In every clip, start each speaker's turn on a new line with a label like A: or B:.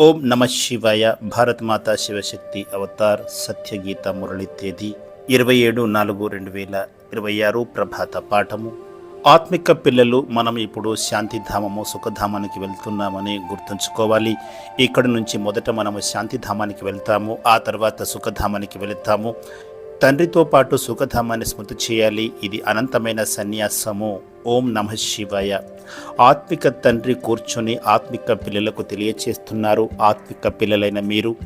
A: ఓం నమ శివాయ. భారత్ మాతా శివశక్తి అవతార్ సత్యగీత మురళి తేదీ 27/4/2026 ప్రభాత పాఠము. ఆత్మిక పిల్లలు, మనం ఇప్పుడు శాంతిధామము సుఖధామానికి వెళ్తున్నామని గుర్తుంచుకోవాలి. ఇక్కడి నుంచి మొదట మనము శాంతిధామానికి వెళ్తాము, ఆ తర్వాత సుఖధామానికి వెళుతాము. తండ్రితో పాటు సుఖధామాన్ని స్మృతి చేయాలి. ఇది అనంతమైన సన్యాసము. ఓం నమ శివాయ. ఆత్మిక తండ్రి కూర్చొని ఆత్మిక పిల్లలకు తెలియచేస్తున్నారు. ఆత్మిక పిల్లలైన మీరు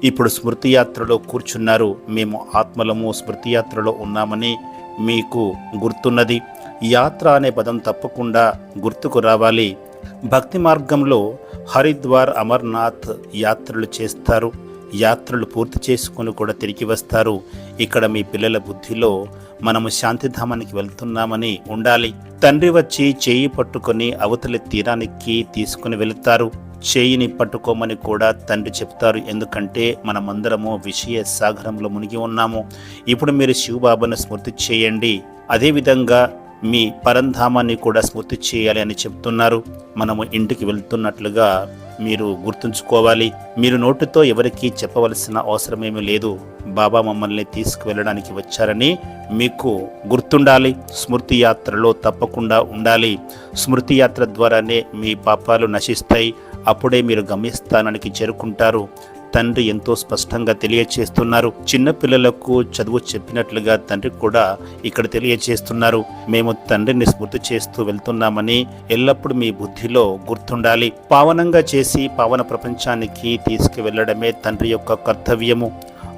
A: ఇప్పుడు స్మృతి యాత్రలో కూర్చున్నారు. మేము ఆత్మలము స్మృతి యాత్రలో ఉన్నామని మీకు గుర్తున్నది. యాత్ర అనే పదం తప్పకుండా గుర్తుకు రావాలి. భక్తి మార్గంలో హరిద్వార్, అమర్నాథ్ యాత్రలు చేస్తారు. యాత్రలు పూర్తి చేసుకుని కూడా తిరిగి వస్తారు. ఇక్కడ మీ పిల్లల బుద్ధిలో మనము శాంతిధామానికి వెళ్తున్నామని ఉండాలి. తండ్రి వచ్చి చేయి పట్టుకొని అవతలి తీరానికి తీసుకుని వెళుతారు. చేయిని పట్టుకోమని కూడా తండ్రి చెప్తారు. ఎందుకంటే మనమందరము విషయ సాగరంలో మునిగి ఉన్నాము. ఇప్పుడు మీరు శివబాబాను స్మృతి చేయండి. అదేవిధంగా మీ పరంధామాన్ని కూడా స్మృతి చేయాలి అని చెప్తున్నారు. మనము ఇంటికి వెళ్తున్నట్లుగా మీరు గుర్తుంచుకోవాలి. మీరు నోటితో ఎవరికీ చెప్పవలసిన అవసరమేమీ లేదు. బాబా మమ్మల్ని తీసుకువెళ్ళడానికి వచ్చారని మీకు గుర్తుండాలి. స్మృతి యాత్రలో తప్పకుండా ఉండాలి. స్మృతి యాత్ర ద్వారానే మీ పాపాలు నశిస్తాయి. అప్పుడే మీరు గమ్యస్థానానికి చేరుకుంటారు. తండ్రి ఎంతో స్పష్టంగా తెలియచేస్తున్నారు. చిన్న పిల్లలకు చదువు చెప్పినట్లుగా తండ్రి కూడా ఇక్కడ తెలియచేస్తున్నారు. మేము తండ్రిని స్మృతి చేస్తూ వెళ్తున్నామని ఎల్లప్పుడూ మీ బుద్ధిలో గుర్తుండాలి. పావనంగా చేసి పావన ప్రపంచానికి తీసుకువెళ్లడమే తండ్రి యొక్క కర్తవ్యము.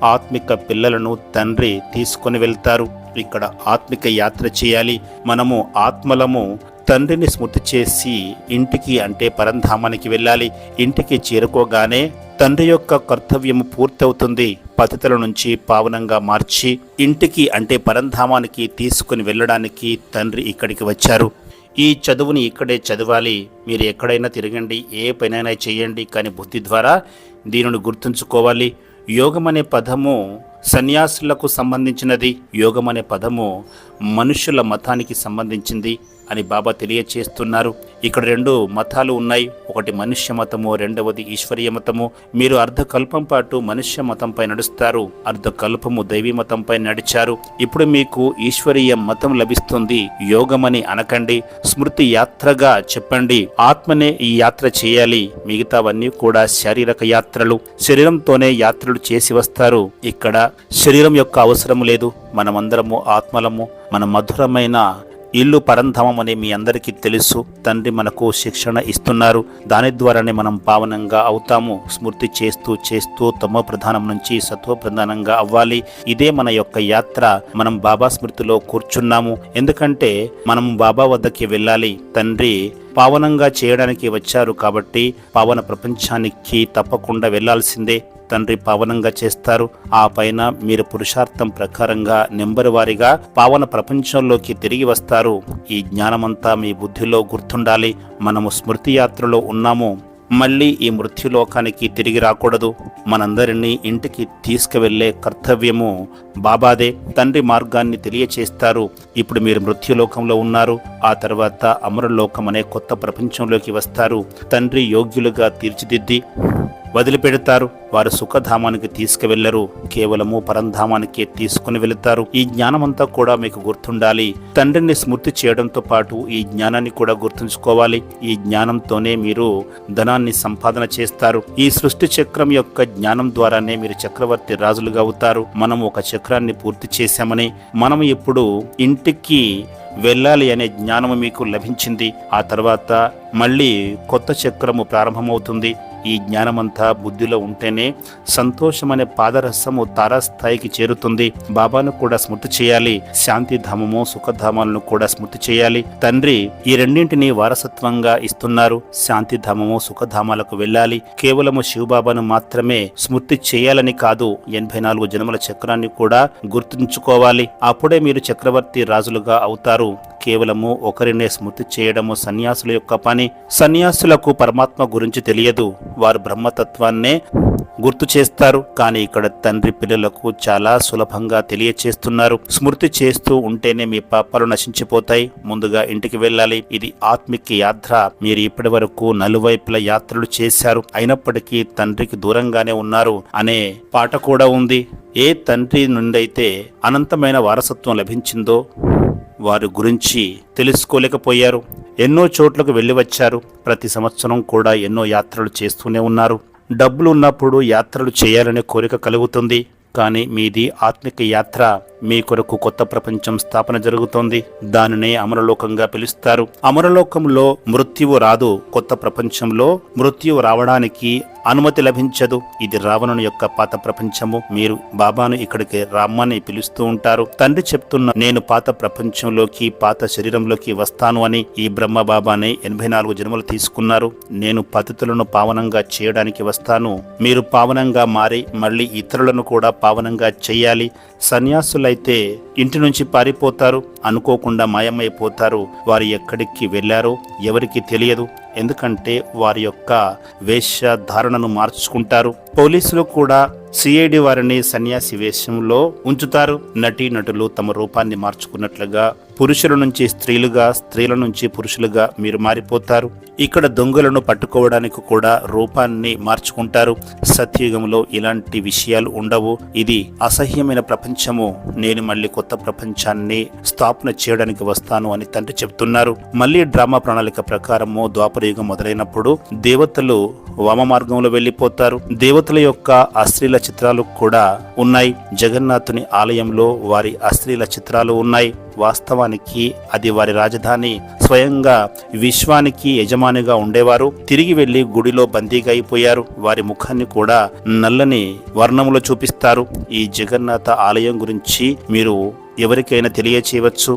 A: ఆత్మిక పిల్లలను తండ్రి తీసుకొని వెళ్తారు. ఇక్కడ ఆత్మిక యాత్ర చేయాలి. మనము ఆత్మలము తండ్రిని స్మృతి చేసి ఇంటికి అంటే పరంధామానికి వెళ్ళాలి. ఇంటికి చేరుకోగానే తండ్రి యొక్క కర్తవ్యము పూర్తవుతుంది. పతితుల నుంచి పావనంగా మార్చి ఇంటికి అంటే పరంధామానికి తీసుకుని వెళ్ళడానికి తండ్రి ఇక్కడికి వచ్చారు. ఈ చదువుని ఇక్కడే చదవాలి. మీరు ఎక్కడైనా తిరగండి, ఏ పనైనా చేయండి, కానీ బుద్ధి ద్వారా దీనిని గుర్తుంచుకోవాలి. యోగం అనే పదము సన్యాసులకు సంబంధించినది. యోగం అనే పదము మనుషుల మతానికి సంబంధించింది అని బాబా తెలియచేస్తున్నారు. ఇక్కడ రెండు మతాలు ఉన్నాయి. ఒకటి మనుష్య మతము, రెండవది ఈశ్వరీయ మతము. మీరు అర్ధకల్పం పాటు మనుష్య మతంపై నడుస్తారు, అర్ధకల్పము దైవీ మతంపై నడిచారు. ఇప్పుడు మీకు ఈశ్వరీయ మతం లభిస్తుంది. యోగమని అనకండి, స్మృతి యాత్రగా చెప్పండి. ఆత్మనే ఈ యాత్ర చేయాలి. మిగతావన్నీ కూడా శారీరక యాత్రలు. శరీరంతోనే యాత్రలు చేసి వస్తారు. ఇక్కడ శరీరం యొక్క అవసరం లేదు. మనమందరము ఆత్మలము. మన మధురమైన ఇల్లు పరంధామం అని మీ అందరికీ తెలుసు. తండ్రి మనకు శిక్షణ ఇస్తున్నారు. దాని ద్వారానే మనం పావనంగా అవుతాము. స్మృతి చేస్తూ చేస్తూ తమో ప్రధానం నుంచి సత్వ ప్రధానంగా అవ్వాలి. ఇదే మన యొక్క యాత్ర. మనం బాబా స్మృతిలో కూర్చున్నాము. ఎందుకంటే మనం బాబా వద్దకి వెళ్ళాలి. తండ్రి పావనంగా చేయడానికి వచ్చారు కాబట్టి పావన ప్రపంచానికి తప్పకుండా వెళ్లాల్సిందే. తండ్రి పావనంగా చేస్తారు. ఆ పైన మీరు పురుషార్థం ప్రకారంగా నెంబరు వారీగా పావన ప్రపంచంలోకి తిరిగి వస్తారు. ఈ జ్ఞానమంతా మీ బుద్ధిలో గుర్తుండాలి. మనము స్మృతి యాత్రలో ఉన్నాము. మళ్ళీ ఈ మృత్యులోకానికి తిరిగి రాకూడదు. మనందరినీ ఇంటికి తీసుకువెళ్లే కర్తవ్యము బాబాదే. తండ్రి మార్గాన్ని తెలియచేస్తారు. ఇప్పుడు మీరు మృత్యులోకంలో ఉన్నారు. ఆ తర్వాత అమరలోకం అనే కొత్త ప్రపంచంలోకి వస్తారు. తండ్రి యోగ్యులుగా తీర్చిదిద్ది వదిలిపెడతారు. వారు సుఖధామానికి తీసుకువెళ్లరు, కేవలము పరంధామానికి తీసుకుని వెళుతారు. ఈ జ్ఞానమంతా కూడా మీకు గుర్తుండాలి. తండ్రిని స్మృతి చేయడంతో పాటు ఈ జ్ఞానాన్ని కూడా గుర్తుంచుకోవాలి. ఈ జ్ఞానంతోనే మీరు ధనాన్ని సంపాదన చేస్తారు. ఈ సృష్టి చక్రం యొక్క జ్ఞానం ద్వారానే మీరు చక్రవర్తి రాజులుగా అవుతారు. మనం ఒక చక్రాన్ని పూర్తి చేశామని మనం ఇప్పుడు ఇంటికి వెళ్ళాలి అనే జ్ఞానము మీకు లభించింది. ఆ తర్వాత మళ్ళీ కొత్త చక్రము ప్రారంభమవుతుంది. ఈ జ్ఞానమంతా బుద్ధిలో ఉంటేనే సంతోషమనే పాదరసము తారాస్థాయికి చేరుతుంది. బాబాను కూడా స్మృతి చేయాలి. శాంతిధామము సుఖధామాలను కూడా స్మృతి చేయాలి. తండ్రి ఈ రెండింటినీ వారసత్వంగా ఇస్తున్నారు. శాంతిధామము సుఖధామాలకు వెళ్ళాలి. కేవలము శివబాబాను మాత్రమే స్మృతి చేయాలని కాదు, 84 జన్మల చక్రాన్ని కూడా గుర్తుంచుకోవాలి. అప్పుడే మీరు చక్రవర్తి రాజులుగా అవుతారు. కేవలము ఒకరినే స్మృతి చేయడము సన్యాసుల యొక్క పని. సన్యాసులకు పరమాత్మ గురించి తెలియదు, వారు బ్రహ్మతత్వాన్నే గుర్తు చేస్తారు. కానీ ఇక్కడ తండ్రి పిల్లలకు చాలా సులభంగా తెలియచేస్తున్నారు. స్మృతి చేస్తూ ఉంటేనే మీ పాపాలు నశించిపోతాయి, ముందుగా ఇంటికి వెళ్ళాలి. ఇది ఆత్మిక యాత్ర. మీరు ఇప్పటి వరకు నలువైపుల యాత్రలు చేశారు, అయినప్పటికీ తండ్రికి దూరంగానే ఉన్నారు అనే పాట కూడా ఉంది. ఏ తండ్రి నుండైతే అనంతమైన వారసత్వం లభించిందో వారి గురించి తెలుసుకోలేకపోయారు. ఎన్నో చోట్లకు వెళ్ళి వచ్చారు. ప్రతి సంవత్సరం కూడా ఎన్నో యాత్రలు చేస్తూనే ఉన్నారు. డబ్బులు ఉన్నప్పుడు యాత్రలు చేయాలనే కోరిక కలుగుతుంది. కానీ మీది ఆత్మిక యాత్ర. మీ కొరకు కొత్త ప్రపంచం స్థాపన జరుగుతోంది. దానినే అమరలోకంగా పిలుస్తారు. అమరలోకంలో మృత్యువు రాదు. కొత్త ప్రపంచంలో మృత్యువు రావడానికి అనుమతి లభించదు. ఇది రావణుని యొక్క పాత ప్రపంచము. మీరు బాబాను ఇక్కడికి రమ్మని పిలుస్తూ ఉంటారు. తండ్రి చెప్తున్న, నేను పాత ప్రపంచంలోకి, పాత శరీరంలోకి వస్తాను అని. ఈ బ్రహ్మ బాబానే 84 జన్మలు తీసుకున్నారు. నేను పతితులను పావనంగా చేయడానికి వస్తాను. మీరు పావనంగా మారి మళ్ళీ ఇతరులను కూడా పావనంగా చెయ్యాలి. సన్యాసులైతే ఇంటి నుంచి పారిపోతారు, అనుకోకుండా మాయమైపోతారు. వారు ఎక్కడికి వెళ్లారో ఎవరికి తెలియదు. ఎందుకంటే వారి యొక్క వేషధారణను మార్చుకుంటారు. పోలీసులు కూడా సిఐడి వారిని సన్యాసి వేషంలో ఉంచుతారు. నటీనటులు తమ రూపాన్ని మార్చుకున్నట్లుగా పురుషుల నుంచి స్త్రీలుగా, స్త్రీల నుంచి పురుషులుగా మీరు మారిపోతారు. ఇక్కడ దొంగలను పట్టుకోవడానికి కూడా రూపాన్ని మార్చుకుంటారు. సత్యయుగంలో ఇలాంటి విషయాలు ఉండవు. ఇది అసహ్యమైన ప్రపంచము. నేను మళ్ళీ కొత్త ప్రపంచాన్ని స్థాపన చేయడానికి వస్తాను అని తండ్రి చెప్తున్నారు. మళ్ళీ డ్రామా ప్రణాళిక ప్రకారము ద్వాపరయుగం మొదలైనప్పుడు దేవతలు వామ మార్గంలో వెళ్లిపోతారు. దేవతల యొక్క అశ్లీల చిత్రాలు కూడా ఉన్నాయి. జగన్నాథుని ఆలయంలో వారి అశ్లీల చిత్రాలు ఉన్నాయి. వాస్తవానికి అది వారి రాజధాని. స్వయంగా విశ్వానికి యజమానిగా ఉండేవారు తిరిగి వెళ్లి గుడిలో బందీగా అయిపోయారు. వారి ముఖాన్ని కూడా నల్లని వర్ణములో చూపిస్తారు. ఈ జగన్నాథ ఆలయం గురించి మీరు ఎవరికైనా తెలియచేయవచ్చు.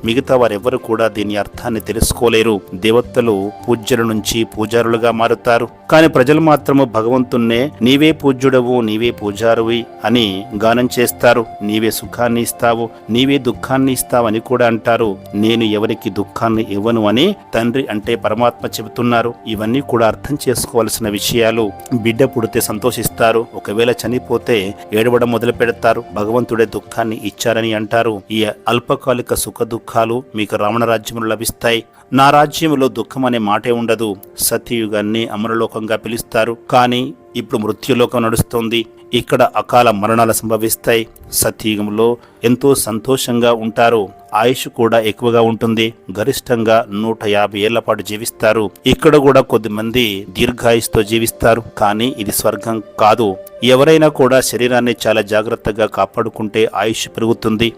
A: మిగతా వారెవ్వరు కూడా దీని అర్థాన్ని తెలుసుకోలేరు. దేవతలు పూజ్యుల నుంచి పూజారులుగా మారుతారు. కానీ ప్రజలు మాత్రము భగవంతుణ్ణే నీవే పూజ్యుడవు, నీవే పూజారువి అని గానం చేస్తారు. నీవే సుఖాన్ని ఇస్తావు, నీవే దుఃఖాన్ని ఇస్తావని కూడా అంటారు. నేను ఎవరికి దుఃఖాన్ని ఇవ్వను అని తండ్రి అంటే పరమాత్మ చెబుతున్నారు. ఇవన్నీ కూడా అర్థం చేసుకోవాల్సిన విషయాలు. బిడ్డ పుడితే సంతోషిస్తారు, ఒకవేళ చనిపోతే ఏడవడం మొదలు పెడతారు. భగవంతుడే దుఃఖాన్ని ఇచ్చారని అంటారు. ఈ అల్పకాలిక సుఖ దుఃఖాలు మీకు రావణ రాజ్యములు లభిస్తాయి. నా రాజ్యములో దుఃఖం అనే మాటే ఉండదు. సత్యయుగాన్ని అమరలోకంగా పిలుస్తారు. కానీ ఇప్పుడు మృత్యులోకం నడుస్తోంది. ఇక్కడ అకాల మరణాలు సంభవిస్తాయి. సత్యయుగంలో ఎంతో సంతోషంగా ఉంటారు. ఆయుష్ కూడా ఎక్కువగా ఉంటుంది. గరిష్టంగా 150 ఏళ్ల పాటు జీవిస్తారు. ఇక్కడ కూడా కొద్దిమంది దీర్ఘాయుస్తో జీవిస్తారు. కానీ ఇది స్వర్గం కాదు. ఎవరైనా కూడా శరీరాన్ని చాలా జాగ్రత్తగా కాపాడుకుంటే ఆయుష్ పెరుగుతుంది.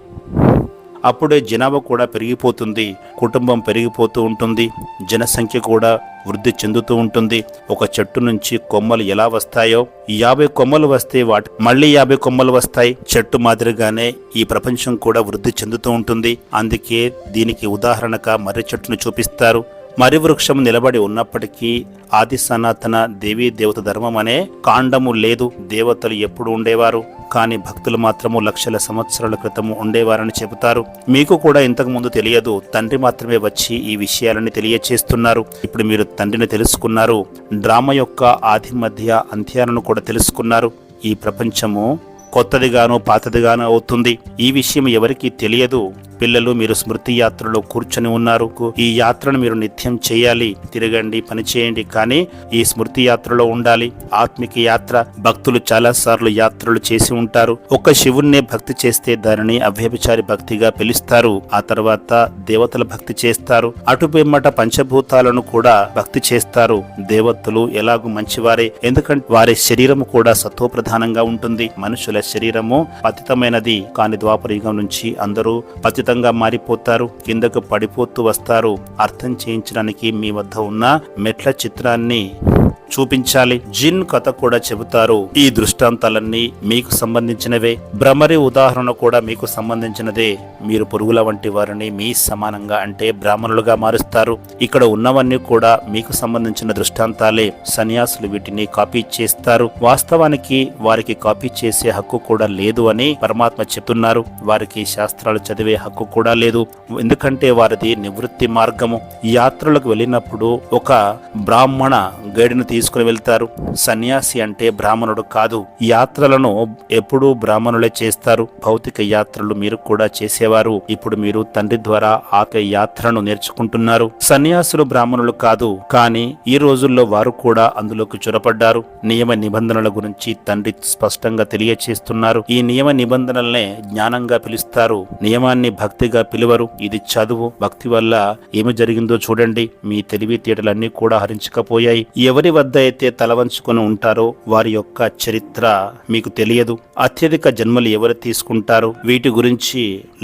A: అప్పుడే జనాభా కూడా పెరిగిపోతుంది. కుటుంబం పెరిగిపోతూ ఉంటుంది. జనసంఖ్య కూడా వృద్ధి చెందుతూ ఉంటుంది. ఒక చెట్టు నుంచి కొమ్మలు ఎలా వస్తాయో 50 కొమ్మలు వస్తే వాటి మళ్ళీ 50 కొమ్మలు వస్తాయి. చెట్టు మాదిరిగానే ఈ ప్రపంచం కూడా వృద్ధి చెందుతూ ఉంటుంది. అందుకే దీనికి ఉదాహరణగా మర్రి చెట్టును చూపిస్తారు. మర్రి వృక్షం నిలబడి ఉన్నప్పటికీ ఆది సనాతన దేవీ దేవత ధర్మం అనే కాండము లేదు. దేవతలు ఎప్పుడు ఉండేవారు, కానీ భక్తులు మాత్రము లక్షల సంవత్సరాల క్రితము ఉండేవారని చెబుతారు. మీకు కూడా ఇంతకు ముందు తెలియదు. తండ్రి మాత్రమే వచ్చి ఈ విషయాలని తెలియచేస్తున్నారు. ఇప్పుడు మీరు తండ్రిని తెలుసుకున్నారు. డ్రామా యొక్క ఆది మధ్య అంత్యాలను కూడా తెలుసుకున్నారు. ఈ ప్రపంచము కొత్తదిగానో పాతదిగానో అవుతుంది. ఈ విషయం ఎవరికీ తెలియదు. పిల్లలు, మీరు స్మృతి యాత్రలో కూర్చొని ఉన్నారు. ఈ యాత్రను మీరు నిత్యం చేయాలి. తిరగండి, పని చేయండి, కానీ ఈ స్మృతి యాత్రలో ఉండాలి. ఆత్మిక యాత్ర. భక్తులు చాలా సార్లు యాత్రలు చేసి ఉంటారు. ఒక శివుణ్ణే భక్తి చేస్తే దానిని అవ్యభిచారి భక్తిగా పిలుస్తారు. ఆ తర్వాత దేవతల భక్తి చేస్తారు. అటుపిమ్మట పంచభూతాలను కూడా భక్తి చేస్తారు. దేవతలు ఎలాగూ మంచివారే, ఎందుకంటే వారి శరీరము కూడా సత్వప్రధానంగా ఉంటుంది. మనుషుల శరీరము పతితమైనది. కానీ ద్వాపరయుగం నుంచి అందరూ పతితంగా మారిపోతారు, కిందకు పడిపోతూ వస్తారు. అర్థం చేయించడానికి మీ వద్ద ఉన్న మెట్ల చిత్రాన్ని చూపించాలి. జిన్ కథ కూడా చెబుతారు. ఈ దృష్టాంతాలన్నీ మీకు సంబంధించినవే. భ్రమరి ఉదాహరణ కూడా మీకు సంబంధించినదే. మీరు పురుగుల వంటి వారిని మీ సమానంగా అంటే బ్రాహ్మణులుగా మారుస్తారు. ఇక్కడ ఉన్నవన్నీ కూడా మీకు సంబంధించిన దృష్టాంతాలే. సన్యాసులు వీటిని కాపీ చేస్తారు. వాస్తవానికి వారికి కాపీ చేసే హక్కు కూడా లేదు అని పరమాత్మ చెప్తున్నారు. వారికి శాస్త్రాలు చదివే హక్కు కూడా లేదు. ఎందుకంటే వారిది నివృత్తి మార్గము. యాత్రలకు వెళ్ళినప్పుడు ఒక బ్రాహ్మణ గైడ్ను తీసుకుని వెళ్తారు. సన్యాసి అంటే బ్రాహ్మణుడు కాదు. యాత్రలను ఎప్పుడూ బ్రాహ్మణులే చేస్తారు. భౌతిక యాత్రలు మీరు కూడా చేసేవారు. ఇప్పుడు మీరు తండ్రి ద్వారా ఆ యాత్రను నేర్చుకుంటున్నారు. సన్యాసులు బ్రాహ్మణులు కాదు, కానీ ఈ రోజుల్లో వారు కూడా అందులోకి చొరపడ్డారు. నియమ నిబంధనల గురించి తండ్రి స్పష్టంగా తెలియచేస్తున్నారు. ఈ నియమ నిబంధనలనే జ్ఞానంగా పిలుస్తారు. నియమాన్ని భక్తిగా పిలువరు. ఇది చదువు. భక్తి వల్ల ఏమి జరిగిందో చూడండి. మీ తెలివితేటలన్నీ కూడా హరించకపోయాయి. ఎవరి వద్ద అయితే తలవంచుకొని ఉంటారో వారి యొక్క చరిత్ర మీకు తెలియదు. అత్యధిక జన్మలు ఎవరు తీసుకుంటారు, వీటి గురించి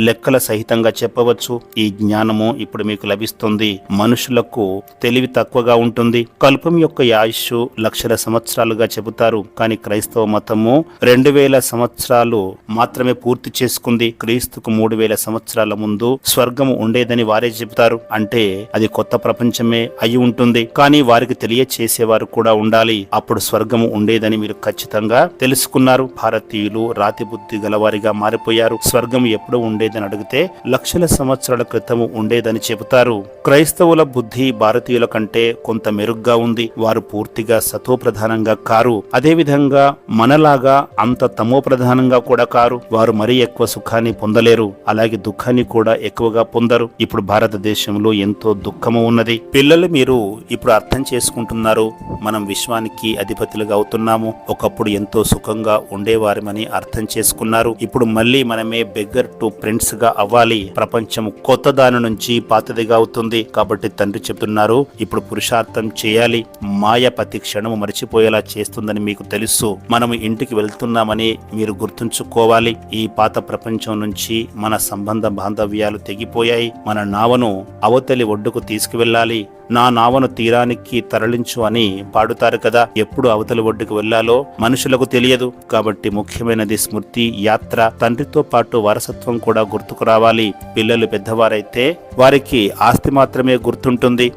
A: లెక్కల సహితంగా చెప్పవచ్చు. ఈ జ్ఞానము ఇప్పుడు మీకు లభిస్తుంది. మనుషులకు తెలివి తక్కువగా ఉంటుంది. కల్పం యొక్క ఆయుష్ లక్షల సంవత్సరాలుగా చెబుతారు, కానీ క్రైస్తవ మతము 2000 సంవత్సరాలు మాత్రమే పూర్తి చేసుకుంది. క్రీస్తుకు 3000 సంవత్సరాల ముందు స్వర్గము ఉండేదని వారే చెబుతారు. అంటే అది కొత్త ప్రపంచమే అయి ఉంటుంది. కానీ వారికి తెలియచేసేవారు కూడా ఉండాలి. అప్పుడు స్వర్గము ఉండేదని మీరు ఖచ్చితంగా తెలుసుకున్నారు. భారతీయులు రాతి బుద్ధి గలవారిగా మారిపోయారు. స్వర్గం ఎప్పుడు ఉండేదని అడిగితే లక్షల సంవత్సరాల క్రితము ఉండేదని చెబుతారు. క్రైస్తవుల బుద్ధి భారతీయుల కంటే కొంత మెరుగ్గా ఉంది. వారు పూర్తిగా సతో ప్రధానంగా కారు. అదేవిధంగా మనలాగా అంత తమో ప్రధానంగా కూడా కారు. వారు మరీ ఎక్కువ సుఖాన్ని పొందలేరు, అలాగే దుఃఖాన్ని కూడా ఎక్కువగా పొందరు. ఇప్పుడు భారతదేశంలో ఎంతో దుఃఖము ఉన్నది. పిల్లలు మీరు ఇప్పుడు అర్థం చేసుకుంటున్నారు. మనం విశ్వానికి అధిపతులుగా అవుతున్నాము. ఒకప్పుడు ఎంతో సుఖంగా ఉండేవారమని అర్థం చేసుకున్నారు. ఇప్పుడు మళ్ళీ మనమే బెగ్గర్ టు ప్రిన్స్ గా అవ్వాలి. ప్రపంచం కొత్త దాని నుంచి పాతదిగా అవుతుంది. కాబట్టి తండ్రి చెప్తున్నారు, ఇప్పుడు పురుషార్థం చేయాలి. మాయ ప్రతి క్షణము మరిచిపోయేలా చేస్తుందని మీకు తెలుసు. మనము ఇంటికి వెళ్తున్నామని మీరు గుర్తుంచుకోవాలి. ఈ పాత ప్రపంచం నుంచి మన సంబంధ బాంధవ్యాలు తెగిపోయాయి. మన నావను అవతలి ఒడ్డుకు తీసుకువెళ్ళాలి. నా నావను తీరానికి తరలించు అని పాడుతారు కదా. ఎప్పుడు అవతలి ఒడ్డుకు వెళ్లాలో మనుషులకు తెలియదు. కాబట్టి ముఖ్యమైనది స్మృతి యాత్ర. తండ్రితో పాటు వారసత్వం కూడా గుర్తుకు రావాలి. పిల్లలు పెద్దవారైతే వారికి ఆస్తి మాత్రమే గుర్తుంటుంది.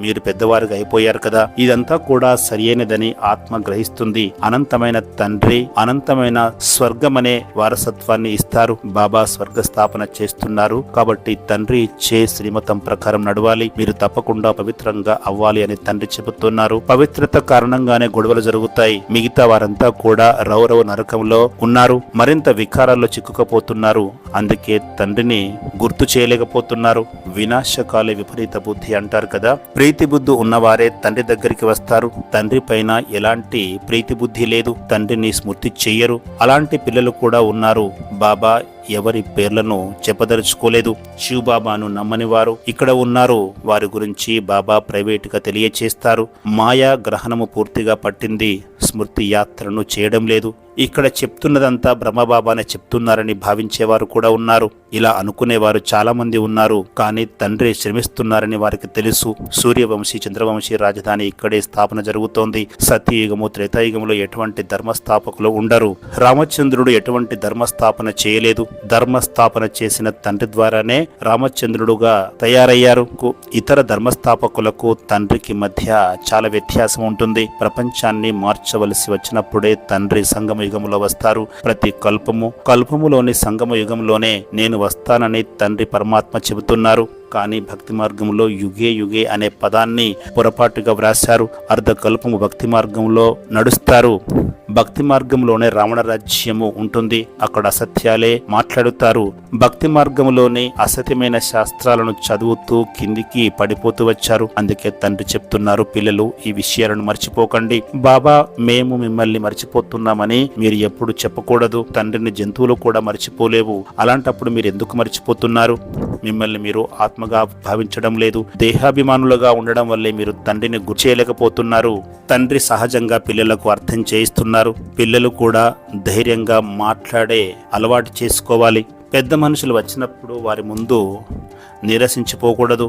A: మీరు పెద్దవారుగా అయిపోయారు కదా. ఇదంతా కూడా సరియైనదని ఆత్మ గ్రహిస్తుంది. అనంతమైన తండ్రి అనంతమైన స్వర్గమనే వారసత్వాన్ని ఇస్తారు. బాబా స్వర్గ స్థాపన చేస్తున్నారు. కాబట్టి తండ్రి ఇచ్చే శ్రీమతం ప్రకారం నడవాలి. మీరు తప్పకుండా పవిత్రంగా అవ్వాలి అని తండ్రి చెబుతున్నారు. పవిత్రత కారణంగానే గొడవలు జరుగుతాయి. మిగతా వారంతా కూడా రౌరవ నరకంలో ఉన్నారు. మరింత వికారాల్లో చిక్కుకపోతున్నారు. అందుకే తండ్రిని గుర్తు చేయలేకపోతున్నారు. వినాశకాలే విపరీత బుద్ధి అంటారు కదా. ప్రీతి బుద్ధి ఉన్నవారే తండ్రి దగ్గరికి వస్తారు. తండ్రి పైన ఎలాంటి ప్రీతి బుద్ధి లేదు. తండ్రిని స్మృతి చెయ్యరు. అలాంటి పిల్లలు కూడా ఉన్నారు. బాబా ఎవరి పేర్లను చెప్పదలుచుకోలేదు. శివబాబాను నమ్మని వారు ఇక్కడ ఉన్నారు. వారి గురించి బాబా ప్రైవేటుగా తెలియచేస్తారు. మాయా గ్రహణము పూర్తిగా పట్టింది. స్మృతి యాత్రను చేయడం లేదు. ఇక్కడ చెప్తున్నదంతా బ్రహ్మబాబానే చెప్తున్నారని భావించేవారు కూడా ఉన్నారు. ఇలా అనుకునేవారు చాలా మంది ఉన్నారు. కానీ తండ్రి శ్రమిస్తున్నారని వారికి తెలుసు. సూర్యవంశీ చంద్రవంశీ రాజధాని ఇక్కడే స్థాపన జరుగుతోంది. సత్యయుగము త్రేతాయుగంలో ఎటువంటి ధర్మస్థాపకులు ఉండరు. రామచంద్రుడు ఎటువంటి ధర్మస్థాపన చేయలేదు. ధర్మస్థాపన చేసిన తండ్రి ద్వారానే రామచంద్రుడుగా తయారయ్యారు. ఇతర ధర్మస్థాపకులకు తండ్రికి మధ్య చాలా వ్యత్యాసం ఉంటుంది. ప్రపంచాన్ని మార్చవలసి వచ్చినప్పుడే తండ్రి సంగమ యుగంలో వస్తారు. ప్రతి కల్పములోని సంగమ యుగంలోనే నేను వస్తానని తండ్రి పరమాత్మ చెబుతున్నారు. కానీ భక్తి మార్గంలో యుగే యుగే అనే పదాన్ని పొరపాటుగా వ్రాశారు. అర్ధకల్పము భక్తి మార్గంలో నడుస్తారు. భక్తి మార్గంలోనే రావణ రాజ్యము ఉంటుంది. అక్కడ అసత్యాలే మాట్లాడుతారు. భక్తి మార్గంలోనే అసత్యమైన శాస్త్రాలను చదువుతూ కిందికి పడిపోతూ వచ్చారు. అందుకే తండ్రి చెప్తున్నారు, పిల్లలు ఈ విషయాలను మర్చిపోకండి. బాబా మేము మిమ్మల్ని మర్చిపోతున్నామని మీరు ఎప్పుడు చెప్పకూడదు. తండ్రిని జంతువులు కూడా మర్చిపోలేవు. అలాంటప్పుడు మీరు ఎందుకు మర్చిపోతున్నారు? మిమ్మల్ని మీరు ఆత్మగా భావించడం లేదు. దేహాభిమానులుగా ఉండడం వల్లే మీరు తండ్రిని గుర్తు చేయలేకపోతున్నారు. తండ్రి సహజంగా పిల్లలకు అర్థం చేయిస్తున్నారు. పిల్లలు కూడా ధైర్యంగా మాట్లాడే అలవాటు చేసుకోవాలి. పెద్ద మనుషులు వచ్చినప్పుడు వారి ముందు నిరసించిపోకూడదు.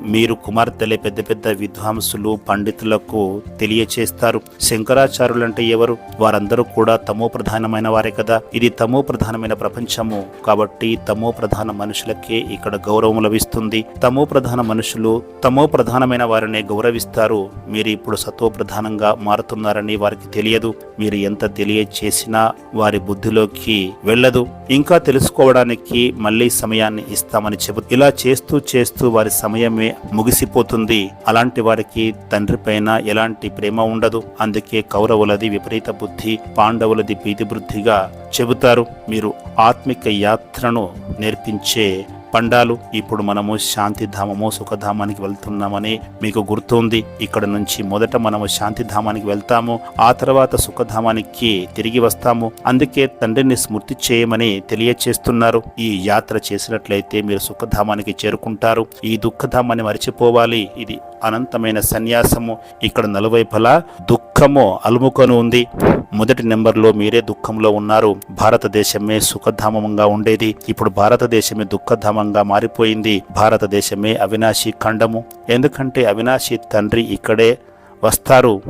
A: మీరు కుమార్తెలే పెద్ద పెద్ద విద్వాంసులు పండితులకు తెలియచేస్తారు. శంకరాచార్యులు అంటే ఎవరు? వారందరూ కూడా తమో ప్రధానమైన వారే కదా. ఇది తమో ప్రధానమైన ప్రపంచము కాబట్టి తమో ప్రధాన మనుషులకే ఇక్కడ గౌరవం లభిస్తుంది. తమో ప్రధాన మనుషులు తమో ప్రధానమైన వారిని గౌరవిస్తారు. మీరు ఇప్పుడు సతో ప్రధానంగా మారుతున్నారని వారికి తెలియదు. మీరు ఎంత తెలియచేసినా వారి బుద్ధిలోకి వెళ్ళదు. ఇంకా తెలుసుకోవడానికి మళ్ళీ సమయాన్ని ఇస్తామని ఇలా చేస్తూ చేస్తూ వారి సమయమే ముగిసిపోతుంది. అలాంటి వారికి తండ్రి పైన ఎలాంటి ప్రేమ ఉండదు. అందుకే కౌరవులది విపరీత బుద్ధి, పాండవులది భీతి బుద్ధిగా చెబుతారు. మీరు ఆత్మిక యాత్రను నేర్పించే పండాలు. ఇప్పుడు మనము శాంతిధామము సుఖధామానికి వెళ్తున్నామని మీకు గుర్తుంది. ఇక్కడ నుంచి మొదట మనము శాంతిధామానికి వెళ్తాము, ఆ తర్వాత సుఖధామానికి తిరిగి వస్తాము. అందుకే తండ్రిని స్మృతి చేయమని తెలియచేస్తున్నారు. ఈ యాత్ర చేసినట్లయితే మీరు సుఖధామానికి చేరుకుంటారు. ఈ దుఃఖధామాన్ని మరిచిపోవాలి. ఇది అనంతమైన సన్యాసము. ఇక్కడ నలువైపులా దుఃఖము అలుముకొని ఉంది. మొదటి నెంబర్లో మీరే దుఃఖంలో ఉన్నారు. భారతదేశమే సుఖధామంగా ఉండేది, ఇప్పుడు భారతదేశమే దుఃఖధామంగా మారిపోయింది. భారతదేశమే అవినాశి ఖండము. ఎందుకంటే అవినాశి తండ్రి ఇక్కడే వస్తారు.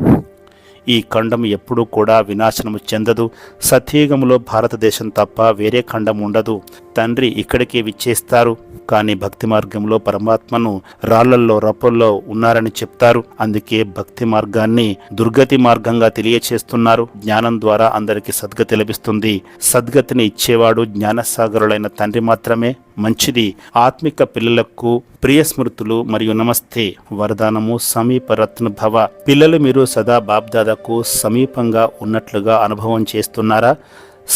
A: ఈ ఖండం ఎప్పుడూ కూడా వినాశనము చెందదు. సత్యయుగంలో భారతదేశం తప్ప వేరే ఖండం ఉండదు. తండ్రి ఇక్కడికే విచ్చేస్తారు. కానీ భక్తి మార్గంలో పరమాత్మను రాళ్లల్లో రప్పల్లో ఉన్నారని చెప్తారు. అందుకే భక్తి మార్గాన్ని దుర్గతి మార్గంగా తెలియచేస్తున్నారు. జ్ఞానం ద్వారా అందరికీ సద్గతి లభిస్తుంది. సద్గతిని ఇచ్చేవాడు జ్ఞానసాగరులైన తండ్రి మాత్రమే. మంచిది. ఆత్మిక పిల్లలకు ప్రియ స్మృతులు మరియు నమస్తే. వరదానము సమీప రత్న భవ. పిల్లలు మీరు సదా బాబ్దాదాకు సమీపంగా ఉన్నట్లుగా అనుభవం చేస్తున్నారా?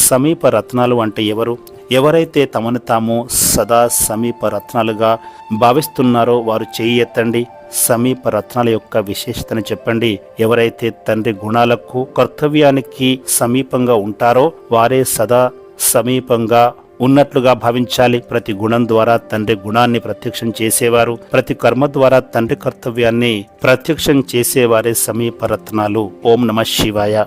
A: సమీప రత్నాలు అంటే ఎవరు? ఎవరైతే తమను తాము సదా సమీప రత్నాలుగా భావిస్తున్నారో వారు చేయి ఎత్తండి. సమీప రత్నాల యొక్క విశేషతను చెప్పండి. ఎవరైతే తండ్రి గుణాలకు కర్తవ్యానికి సమీపంగా ఉంటారో వారే సదా సమీపంగా ఉన్నట్లుగా భావించాలి. ప్రతి గుణం ద్వారా తండ్రి గుణాన్ని ప్రత్యక్షం చేసేవారు, ప్రతి కర్మ ద్వారా తండ్రి కర్తవ్యాన్ని ప్రత్యక్షం చేసేవారే సమీప రత్నాలు. ఓం నమః శివాయ.